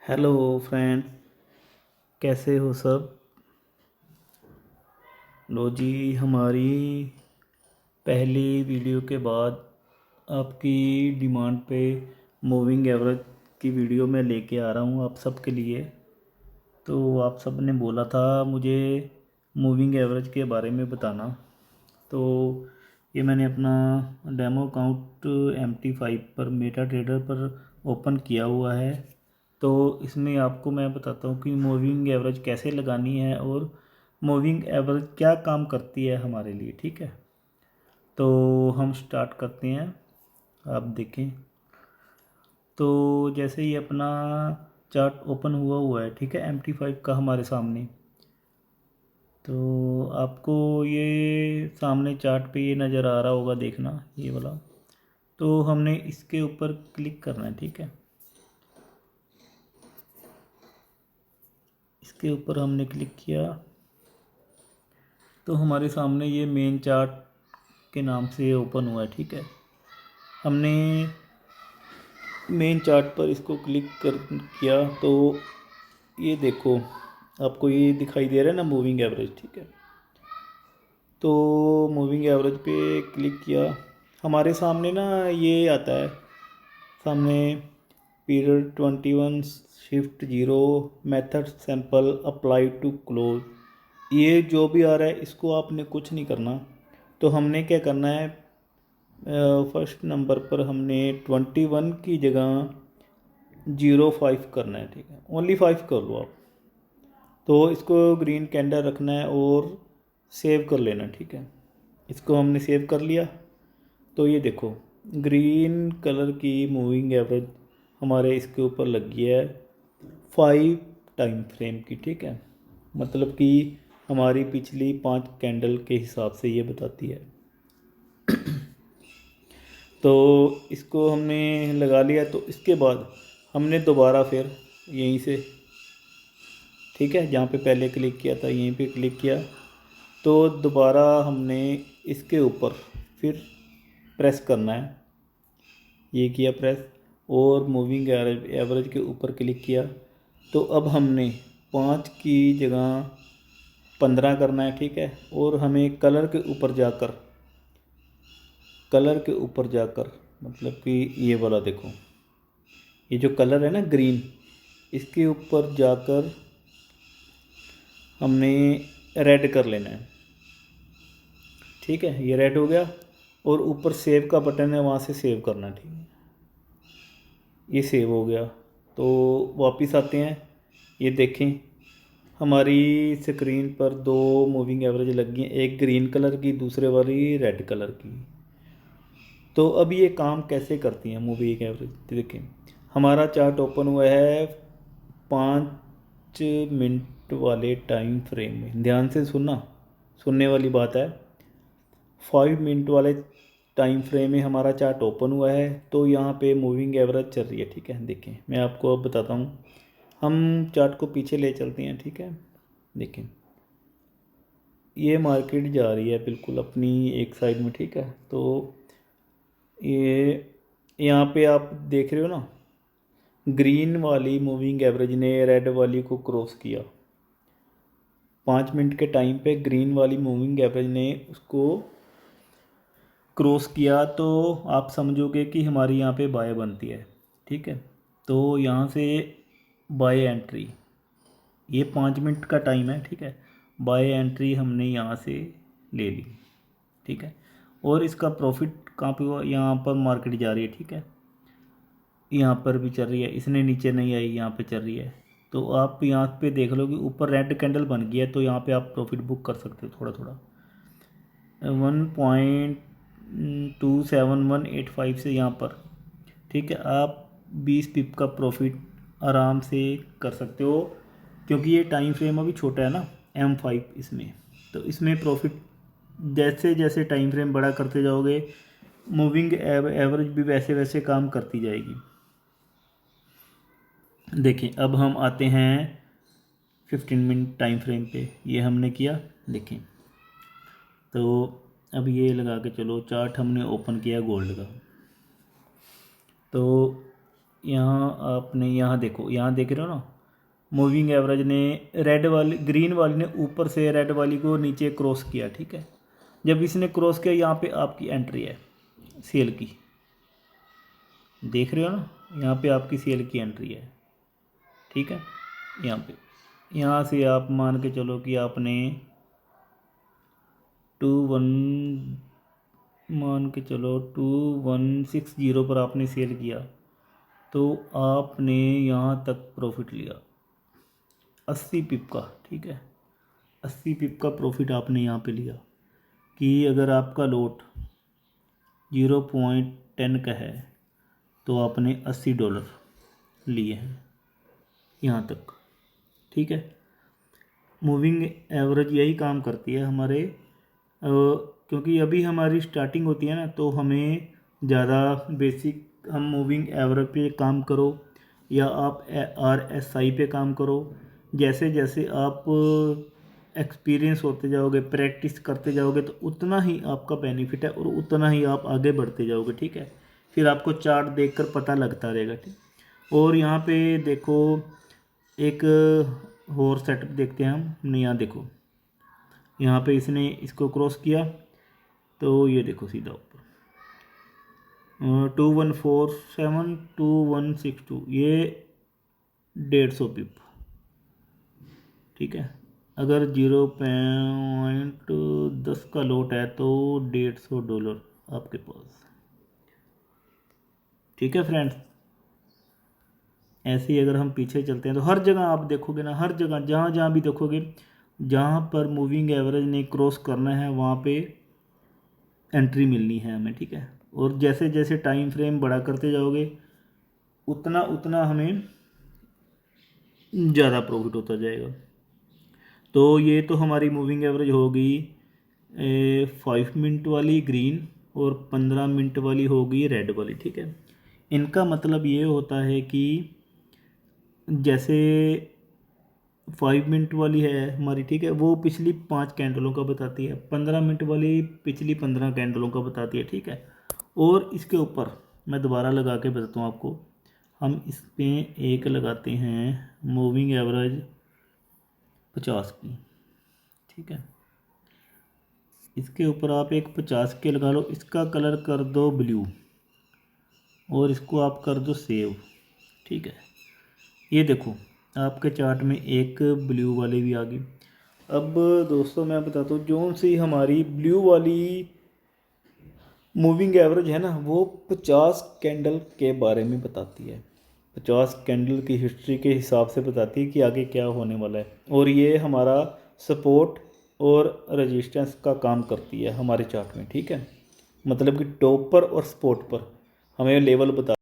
Hello friend, कैसे हो सब। लो जी, हमारी पहली वीडियो के बाद आपकी डिमांड पे मूविंग एवरेज की वीडियो मैं लेके आ रहा हूँ आप सबके लिए। तो आप सब ने बोला था मुझे मूविंग एवरेज के बारे में बताना। तो ये मैंने अपना डेमो अकाउंट MT5 पर मेटा ट्रेडर पर ओपन किया हुआ है। तो इसमें आपको मैं बताता हूँ कि मूविंग एवरेज कैसे लगानी है और मूविंग एवरेज क्या काम करती है हमारे लिए। ठीक है, तो हम स्टार्ट करते हैं। आप देखें तो जैसे ही अपना चार्ट ओपन हुआ है, ठीक है, MT5 का हमारे सामने। तो आपको ये सामने चार्ट पे ये नज़र आ रहा होगा, देखना ये वाला। तो हमने इसके ऊपर क्लिक करना है, ठीक है। इसके ऊपर हमने क्लिक किया तो हमारे सामने ये मेन चार्ट के नाम से ओपन हुआ है, ठीक है। हमने मेन चार्ट पर इसको क्लिक कर किया तो ये देखो, आपको ये दिखाई दे रहा है ना मूविंग एवरेज, ठीक है। तो मूविंग एवरेज पे क्लिक किया, हमारे सामने ना ये आता है सामने, period 21, shift 0, method sample apply to close. ये जो भी आ रहा है इसको आपने कुछ नहीं करना। तो हमने क्या करना है, फर्स्ट नंबर पर हमने 21 की जगह 05 करना है, ठीक है। ओनली 5 कर लो आप। तो इसको ग्रीन कैंडल रखना है और सेव कर लेना, ठीक है। इसको हमने सेव कर लिया। तो ये देखो, ग्रीन कलर की मूविंग एवरेज हमारे इसके ऊपर लगी है 5 टाइम फ्रेम की, ठीक है। मतलब कि हमारी पिछली 5 कैंडल के हिसाब से ये बताती है। तो इसको हमने लगा लिया। तो इसके बाद हमने दोबारा फिर यहीं से, ठीक है, जहाँ पे पहले क्लिक किया था यहीं पे क्लिक किया। तो दोबारा हमने इसके ऊपर फिर प्रेस करना है, ये किया प्रेस, और मूविंग एवरेज के ऊपर क्लिक किया। तो अब हमने 5 की जगह 15 करना है, ठीक है। और हमें कलर के ऊपर जाकर मतलब कि ये वाला देखो, ये जो कलर है ना ग्रीन, इसके ऊपर जाकर हमने रेड कर लेना है, ठीक है। ये रेड हो गया और ऊपर सेव का बटन है, वहाँ से सेव करना, ठीक है। ये सेव हो गया। तो वापस आते हैं, ये देखें हमारी स्क्रीन पर 2 मूविंग एवरेज लगी हैं, एक ग्रीन कलर की, दूसरे वाली रेड कलर की। तो अब ये काम कैसे करती हैं मूविंग एवरेज, देखें हमारा चार्ट ओपन हुआ है 5 मिनट वाले टाइम फ्रेम में। ध्यान से सुनने वाली बात है। 5 मिनट वाले टाइम फ्रेम में हमारा चार्ट ओपन हुआ है। तो यहाँ पे मूविंग एवरेज चल रही है, ठीक है। देखें मैं आपको अब बताता हूँ, हम चार्ट को पीछे ले चलते हैं, ठीक है। देखें ये मार्केट जा रही है बिल्कुल अपनी एक साइड में, ठीक है। तो ये यहाँ पे आप देख रहे हो ना, ग्रीन वाली मूविंग एवरेज ने रेड वाली को क्रॉस किया। 5 मिनट के टाइम पे ग्रीन वाली मूविंग एवरेज ने उसको क्रॉस किया। तो आप समझोगे कि हमारी यहाँ पे बाय बनती है, ठीक है। तो यहाँ से बाय एंट्री, ये 5 मिनट का टाइम है, ठीक है। बाय एंट्री हमने यहाँ से ले ली, ठीक है। और इसका प्रॉफिट कहाँ पे हुआ, यहाँ पर मार्केट जा रही है, ठीक है। यहाँ पर भी चल रही है, इसने नीचे नहीं आई, यहाँ पे चल रही है। तो आप यहाँ पे देख लो कि ऊपर रेड कैंडल बन गई है। तो यहाँ पे आप प्रॉफिट बुक कर सकते हो थोड़ा थोड़ा। 1.27185 से यहाँ पर, ठीक है, आप 20 पिप का प्रॉफिट आराम से कर सकते हो। क्योंकि ये टाइम फ्रेम अभी छोटा है ना, M5 इसमें। तो इसमें प्रॉफिट जैसे जैसे टाइम फ्रेम बड़ा करते जाओगे, मूविंग एवरेज भी वैसे वैसे काम करती जाएगी। देखें अब हम आते हैं 15 मिनट टाइम फ्रेम पे, ये हमने किया। देखें तो अब ये लगा के चलो, चार्ट हमने ओपन किया गोल्ड का। तो यहाँ आपने यहाँ देखो, यहाँ देख रहे हो ना, मूविंग एवरेज ने रेड वाली ग्रीन वाली ने ऊपर से रेड वाली को नीचे क्रॉस किया, ठीक है। जब इसने क्रॉस किया यहाँ पे आपकी एंट्री है सेल की, देख रहे हो ना, यहाँ पे आपकी सेल की एंट्री है, ठीक है। यहाँ पे यहाँ से आप मान के चलो कि आपने 2160 पर आपने सेल किया, तो आपने यहाँ तक प्रॉफिट लिया 80 पिप का, ठीक है। 80 पिप का प्रॉफिट आपने यहाँ पे लिया कि अगर आपका लोट 0.10 का है तो आपने $80 लिए हैं यहाँ तक, ठीक है। मूविंग एवरेज यही काम करती है हमारे, क्योंकि अभी हमारी स्टार्टिंग होती है ना, तो हमें ज़्यादा बेसिक, हम मूविंग एवरेज पे काम करो या आप RSI पे काम करो, जैसे जैसे आप एक्सपीरियंस होते जाओगे, प्रैक्टिस करते जाओगे, तो उतना ही आपका बेनिफिट है और उतना ही आप आगे बढ़ते जाओगे, ठीक है। फिर आपको चार्ट देखकर पता लगता रहेगा, ठीक। और यहाँ पे देखो एक और सेटअप देखते हैं हमने, यहाँ देखो, यहाँ पे इसने इसको क्रॉस किया तो ये देखो सीधा ऊपर 2147 2162, ये 150 पिप, ठीक है। अगर 0.10 का लोट है तो $150 आपके पास, ठीक है फ्रेंड्स। ऐसे ही अगर हम पीछे चलते हैं तो हर जगह आप देखोगे ना, हर जगह जहाँ जहाँ भी देखोगे, जहाँ पर मूविंग एवरेज ने क्रॉस करना है वहाँ पे एंट्री मिलनी है हमें, ठीक है। और जैसे जैसे टाइम फ्रेम बड़ा करते जाओगे उतना उतना हमें ज़्यादा प्रॉफिट होता जाएगा। तो ये तो हमारी मूविंग एवरेज हो गई 5 मिनट वाली ग्रीन और 15 मिनट वाली हो गई रेड वाली, ठीक है। इनका मतलब ये होता है कि जैसे 5 मिनट वाली है हमारी, ठीक है, वो पिछली 5 कैंडलों का बताती है, 15 मिनट वाली पिछली 15 कैंडलों का बताती है, ठीक है। और इसके ऊपर मैं दोबारा लगा के बताता हूँ आपको, हम इस पर एक लगाते हैं मूविंग एवरेज 50 की, ठीक है। इसके ऊपर आप एक 50 के लगा लो, इसका कलर कर दो ब्लू और इसको आप कर दो सेव, ठीक है। ये देखो आपके चार्ट में एक ब्लू वाली भी आ गई। अब दोस्तों मैं बताता हूँ, जो सी हमारी ब्लू वाली मूविंग एवरेज है ना, वो 50 कैंडल के बारे में बताती है, 50 कैंडल की हिस्ट्री के हिसाब से बताती है कि आगे क्या होने वाला है। और ये हमारा सपोर्ट और रेजिस्टेंस का काम करती है हमारे चार्ट में, ठीक है। मतलब कि टॉप पर और सपोर्ट पर हमें लेवल बता